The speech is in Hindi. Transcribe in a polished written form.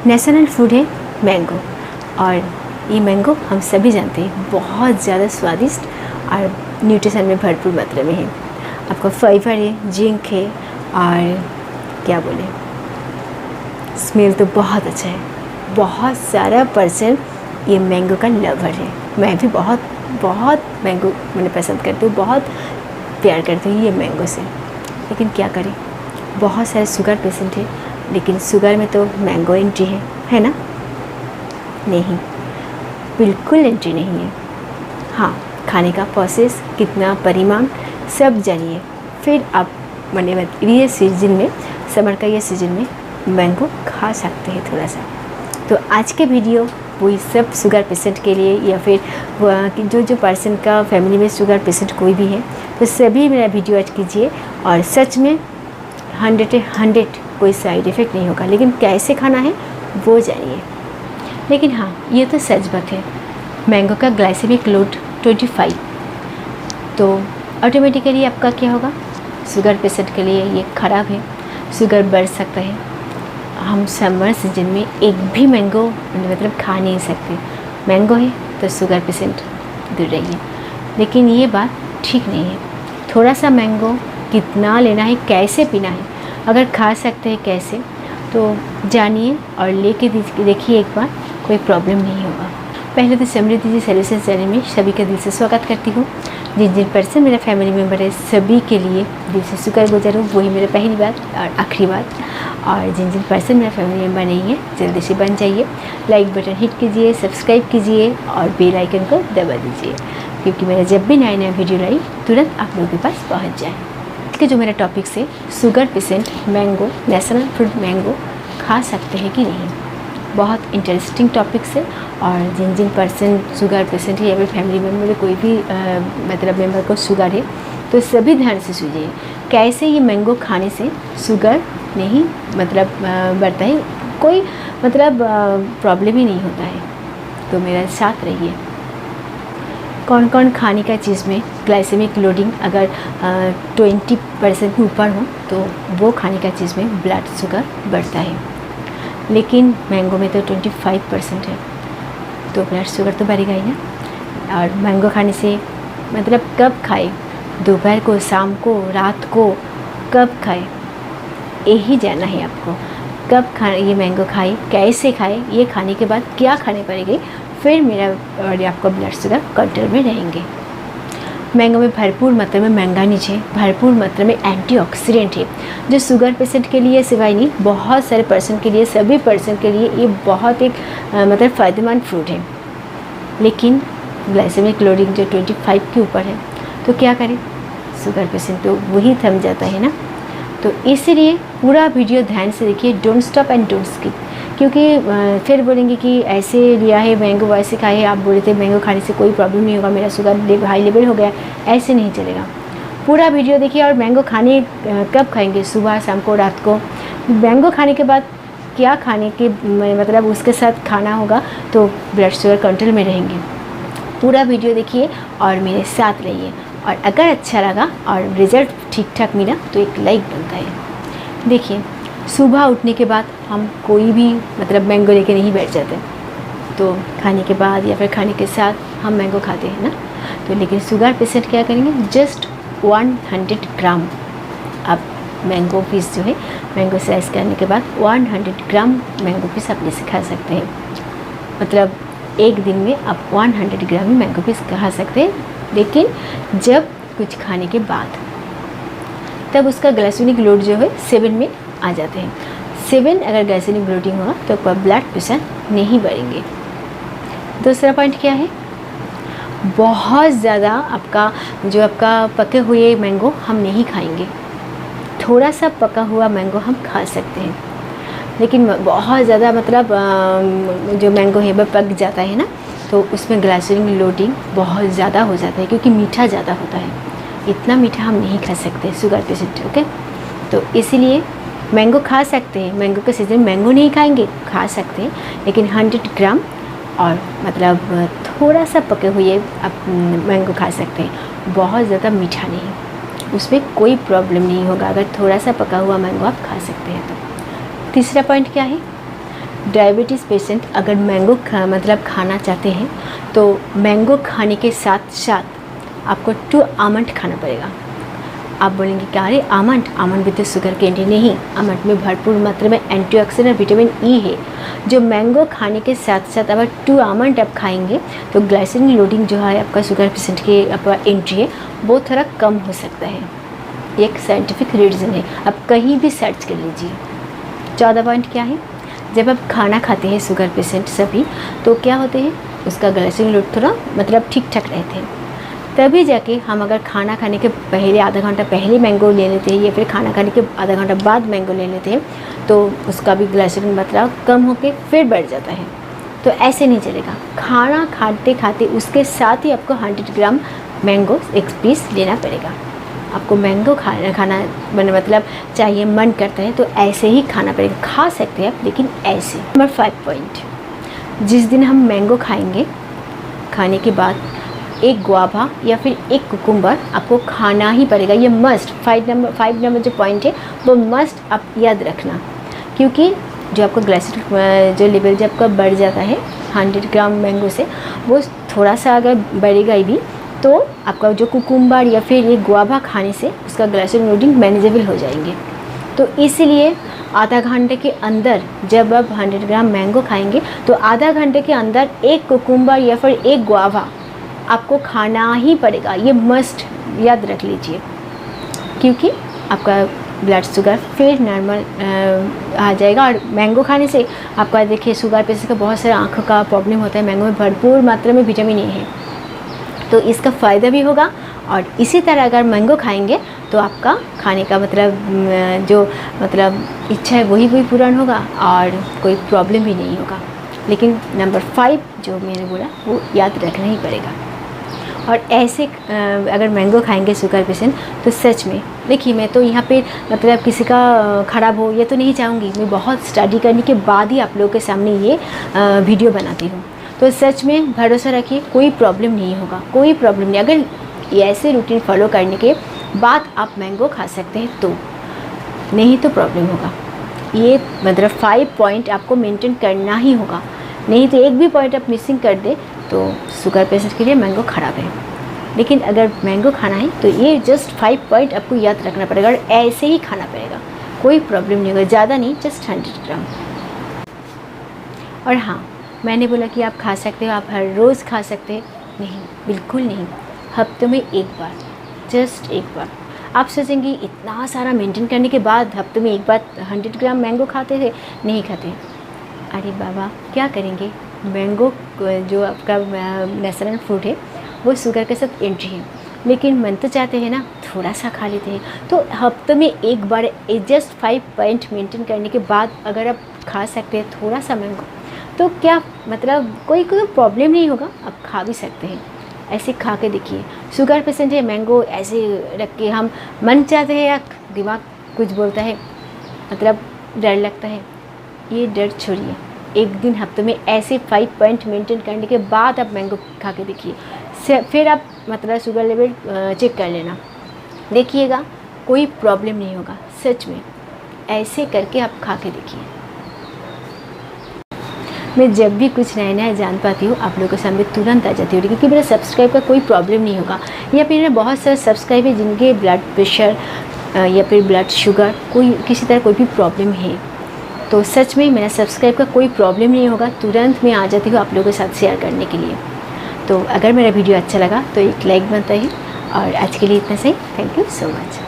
नेशनल फूड है मैंगो, और ये मैंगो हम सभी जानते हैं बहुत ज़्यादा स्वादिष्ट और न्यूट्रिशन में भरपूर मात्रा में है। आपका फाइबर है, जिंक है, और क्या बोले, स्मेल तो बहुत अच्छा है। बहुत सारा पर्सन ये मैंगो का लवर है। मैं भी बहुत मैंगो मैंने पसंद करती हूँ, बहुत प्यार करती हूँ ये मैंगो से। लेकिन क्या करें, बहुत सारे शुगर पेशेंट है, लेकिन शुगर में तो मैंगो एंट्री है ना? नहीं, बिल्कुल एंट्री नहीं है। हाँ, खाने का प्रोसेस, कितना परिमाण सब जानिए, फिर आप ये सीजन में, समर का ये सीजन में मैंगो खा सकते हैं थोड़ा सा। तो आज के वीडियो वही सब शुगर पेशेंट के लिए, या फिर जो पर्सन का फैमिली में शुगर पेशेंट कोई भी है, तो सभी मेरा वीडियो आज कीजिए। और सच में 100 कोई साइड इफ़ेक्ट नहीं होगा, लेकिन कैसे खाना है वो जानिए। लेकिन हाँ, ये तो सच बात है, मैंगो का ग्लाइसेमिक लोड 25, तो ऑटोमेटिकली आपका क्या होगा, शुगर पेशेंट के लिए ये ख़राब है, शुगर बढ़ सकता है। हम समर सीजन में एक भी मैंगो मतलब खा नहीं सकते। मैंगो है तो शुगर पेशेंट दूर रहिए। लेकिन ये बात ठीक नहीं है। थोड़ा सा मैंगो कितना लेना है, कैसे पीना है, अगर खा सकते हैं कैसे, तो जानिए और लेके देखिए एक बार, कोई प्रॉब्लम नहीं होगा। पहले तो समृद्धि जी सॉल्यूशन चैनल में सभी का दिल से स्वागत करती हूँ। जिन पर्सन मेरा फैमिली मेम्बर है सभी के लिए दिल से शुक्रगुजार हूँ। वही मेरा पहली बात और आखिरी बात। और जिन पर्सन मेरा फैमिली मेम्बर नहीं है, जल्दी से बन जाइए, लाइक बटन हिट कीजिए, सब्सक्राइब कीजिए और बेल आइकन को दबा दीजिए, क्योंकि मेरा जब भी नया वीडियो लाई तुरंत आप लोगों के पास पहुँच जाए। इसके जो मेरा टॉपिक से, sugar patient mango, national fruit mango खा सकते हैं कि नहीं, बहुत इंटरेस्टिंग टॉपिक से। और जिन पर्सन शुगर पेशेंट है या फिर फैमिली मेम्बर में कोई भी मतलब मेम्बर को शुगर है, तो सभी ध्यान से सुनिए कैसे ये मैंगो खाने से शुगर नहीं मतलब बढ़ता है, कोई मतलब प्रॉब्लम ही नहीं होता है। तो मेरा साथ रहिए। कौन कौन खाने का चीज़ में ग्लाइसेमिक लोडिंग अगर 20% के ऊपर हो, तो वो खाने का चीज़ में ब्लड शुगर बढ़ता है। लेकिन मैंगो में तो 25% है, तो ब्लड शुगर तो बढ़ेगा ही ना। और मैंगो खाने से मतलब कब खाए, दोपहर को, शाम को, रात को, कब खाए, यही जानना है आपको। कब खाए ये मैंगो खाए, कैसे खाए, ये खाने के बाद क्या खाने पड़ेगी, फिर मेरा और आपका ब्लड शुगर कंट्रोल में रहेंगे। मैंगो में भरपूर मात्रा में मैंगानीज है, भरपूर मात्रा में एंटीऑक्सीडेंट है, जो शुगर पेशेंट के लिए सिवाय नहीं, बहुत सारे पर्सन के लिए, सभी पर्सन के लिए ये बहुत एक मतलब फ़ायदेमंद फ्रूट है। लेकिन ग्लाइसेमिक लोडिंग जो 25 के ऊपर है, तो क्या करें, शुगर पेशेंट तो वही थम जाता है ना। तो इसलिए पूरा वीडियो ध्यान से देखिए, don't stop and don't skip, क्योंकि फिर बोलेंगे कि ऐसे लिया है मैंगो, वैसे खाए है, आप बोले थे मैंगो खाने से कोई प्रॉब्लम नहीं होगा, मेरा शुगर हाई लेवल हो गया, ऐसे नहीं चलेगा। पूरा वीडियो देखिए। और मैंगो खाने कब खाएंगे, सुबह, शाम को, रात को। मैंगो खाने के बाद क्या खाने के मतलब उसके साथ खाना होगा, तो ब्लड शुगर कंट्रोल में रहेंगे। पूरा वीडियो देखिए और मेरे साथ रहिए। और अगर अच्छा लगा और रिज़ल्ट ठीक ठाक मिला तो एक लाइक बनता है। देखिए, सुबह उठने के बाद हम कोई भी मतलब मैंगो लेके नहीं बैठ जाते, तो खाने के बाद या फिर खाने के साथ हम मैंगो खाते हैं ना। तो लेकिन शुगर पेशेंट क्या करेंगे, जस्ट 100 ग्राम आप मैंगो पीस जो है, मैंगो स्लाइस करने के बाद 100 ग्राम मैंगो पीस आप ले से खा सकते हैं। मतलब एक दिन में आप 100 ग्राम मैंगो पीस खा सकते हैं। लेकिन जब कुछ खाने के बाद, तब उसका ग्लाइसेमिक लोड जो है 7 में आ जाते हैं। 7 अगर ग्लाइसेमिक लोडिंग होगा तो आपका ब्लड प्रेशर नहीं बढ़ेंगे। दूसरा पॉइंट क्या है, बहुत ज़्यादा आपका पके हुए मैंगो हम नहीं खाएंगे। थोड़ा सा पका हुआ मैंगो हम खा सकते हैं, लेकिन बहुत ज़्यादा मतलब जो मैंगो है वह पक जाता है ना, तो उसमें ग्लाइसेमिक लोडिंग बहुत ज़्यादा हो जाता है, क्योंकि मीठा ज़्यादा होता है। इतना मीठा हम नहीं खा सकते शुगर पेशेंट, ओके। तो इसीलिए मैंगो खा सकते हैं, मैंगो के सीजन मैंगो नहीं खाएंगे, खा सकते हैं, लेकिन 100 ग्राम और मतलब थोड़ा सा पके हुए आप मैंगो खा सकते हैं, बहुत ज़्यादा मीठा नहीं, उसमें कोई प्रॉब्लम नहीं होगा अगर थोड़ा सा पका हुआ मैंगो आप खा सकते हैं तो। तीसरा पॉइंट क्या है, डायबिटीज़ पेशेंट अगर मैंगो मतलब खाना चाहते हैं तो मैंगो खाने के साथ साथ आपको 2 आमंड खाना पड़ेगा। आप बोलेंगे क्या अरे आमंड विद शुगर कैंडी, नहीं, आमंड में भरपूर मात्रा में एंटीऑक्सीडेंट विटामिन ई है। जो मैंगो खाने के साथ साथ अगर 2 आमंड आप खाएंगे तो ग्लाइसेमिक लोडिंग जो है आपका शुगर पेशेंट के आपका एंट्री है वो थोड़ा कम हो सकता है। एक साइंटिफिक रीज़न है, आप कहीं भी सर्च कर लीजिए। 14 पॉइंट क्या है, जब आप खाना खाते हैं शुगर पेशेंट सभी तो क्या होते हैं, उसका ग्लाइसेमिक लोड थोड़ा मतलब ठीक ठाक रहते हैं। तभी जाके हम अगर खाना खाने के पहले आधा घंटा पहले मैंगो ले लेते हैं या फिर खाना खाने के आधा घंटा बाद मैंगो ले लेते हैं तो उसका भी ग्लाइसेमिक मात्रा कम होके फिर बढ़ जाता है। तो ऐसे नहीं चलेगा। खाना खाते खाते उसके साथ ही आपको 100 ग्राम मैंगो एक पीस लेना पड़ेगा। आपको मैंगो खाना मतलब चाहिए, मन करता है तो ऐसे ही खाना पड़ेगा। खा सकते हैं आप लेकिन ऐसे। नंबर 5 पॉइंट, जिस दिन हम मैंगो खाएंगे खाने के बाद एक गुआवा या फिर एक कुकुम्बर आपको खाना ही पड़ेगा। ये मस्ट 5 नंबर जो पॉइंट है वो मस्ट आप याद रखना, क्योंकि जो आपका ग्लाइसेमिक जो लेवल जब आपका बढ़ जाता है 100 ग्राम मैंगो से, वो थोड़ा सा अगर बढ़ेगा ही भी तो आपका जो कुकुम्बर या फिर ये गुआवा खाने से उसका ग्लाइसेमिक लोडिंग मैनेजेबल हो जाएंगे। तो इसलिए आधा घंटे के अंदर जब आप 100 ग्राम मैंगो खाएंगे तो आधा घंटे के अंदर एक कुकुम्बर या फिर एक गुआवा आपको खाना ही पड़ेगा। ये मस्ट याद रख लीजिए, क्योंकि आपका ब्लड शुगर फिर नॉर्मल आ जाएगा। और मैंगो खाने से आपका देखिए शुगर पेशेंट का बहुत सारा आँखों का प्रॉब्लम होता है। मैंगो में भरपूर मात्रा में विटामिन ए है तो इसका फ़ायदा भी होगा। और इसी तरह अगर मैंगो खाएंगे तो आपका खाने का मतलब जो मतलब इच्छा है वही पूर्ण होगा और कोई प्रॉब्लम भी नहीं होगा। लेकिन नंबर 5 जो मैंने बोला वो याद रखना ही पड़ेगा। और ऐसे अगर मैंगो खाएंगे शुगर पेशेंट तो सच में देखिए, मैं तो यहाँ पे मतलब किसी का ख़राब हो ये तो नहीं चाहूँगी। मैं बहुत स्टडी करने के बाद ही आप लोगों के सामने ये वीडियो बनाती हूँ। तो सच में भरोसा रखिए, कोई प्रॉब्लम नहीं होगा, कोई प्रॉब्लम नहीं। अगर ऐसे रूटीन फॉलो करने के बाद आप मैंगो खा सकते हैं तो, नहीं तो प्रॉब्लम होगा। ये मतलब 5 पॉइंट आपको मेंटेन करना ही होगा, नहीं तो एक भी पॉइंट आप मिसिंग कर दे तो शुगर पेशेंट के लिए मैंगो ख़राब है। लेकिन अगर मैंगो खाना है तो ये जस्ट 5 पॉइंट आपको याद रखना पड़ेगा और ऐसे ही खाना पड़ेगा, कोई प्रॉब्लम नहीं होगा, ज़्यादा नहीं, जस्ट 100 ग्राम। और हाँ, मैंने बोला कि आप खा सकते हो, आप हर रोज़ खा सकते हैं, नहीं, बिल्कुल नहीं। हफ्ते में एक बार, जस्ट एक बार। आप सोचेंगे इतना सारा मेंटेन करने के बाद हफ्ते में एक बार 100 ग्राम मैंगो खाते थे, नहीं खाते। अरे बाबा क्या करेंगे, मैंगो जो आपका नेचुरल फ्रूट है वो शुगर के साथ एंट्री है, लेकिन मन तो चाहते हैं ना थोड़ा सा खा लेते हैं। तो हफ्ते में एक बार जस्ट 5 पॉइंट मेंटेन करने के बाद अगर आप खा सकते हैं थोड़ा सा मैंगो तो क्या मतलब कोई प्रॉब्लम नहीं होगा, आप खा भी सकते हैं। ऐसे खा के देखिए। शुगर पेशेंट है, मैंगो ऐसे रख के हम मन चाहते हैं या दिमाग कुछ बोलता है, मतलब डर लगता है, ये डर छोड़िए। एक दिन हफ्ते में ऐसे 5 पॉइंट मेंटेन करने के बाद आप मैंगो खा के देखिए, फिर आप मतलब शुगर लेवल चेक कर लेना, देखिएगा कोई प्रॉब्लम नहीं होगा। सच में ऐसे करके आप खा के देखिए। मैं जब भी कुछ नया नया जान पाती हूँ आप लोगों के सामने तुरंत आ जाती हूँ, क्योंकि मेरा सब्सक्राइब का कोई प्रॉब्लम नहीं होगा। या फिर मेरे बहुत सारे सब्सक्राइब है जिनके ब्लड प्रेशर या फिर ब्लड शुगर कोई किसी तरह कोई भी प्रॉब्लम है, तो सच में मेरा सब्सक्राइब का कोई प्रॉब्लम नहीं होगा, तुरंत मैं आ जाती हूँ आप लोगों के साथ शेयर करने के लिए। तो अगर मेरा वीडियो अच्छा लगा तो एक लाइक बनता है। और आज के लिए इतना सही, थैंक यू सो मच।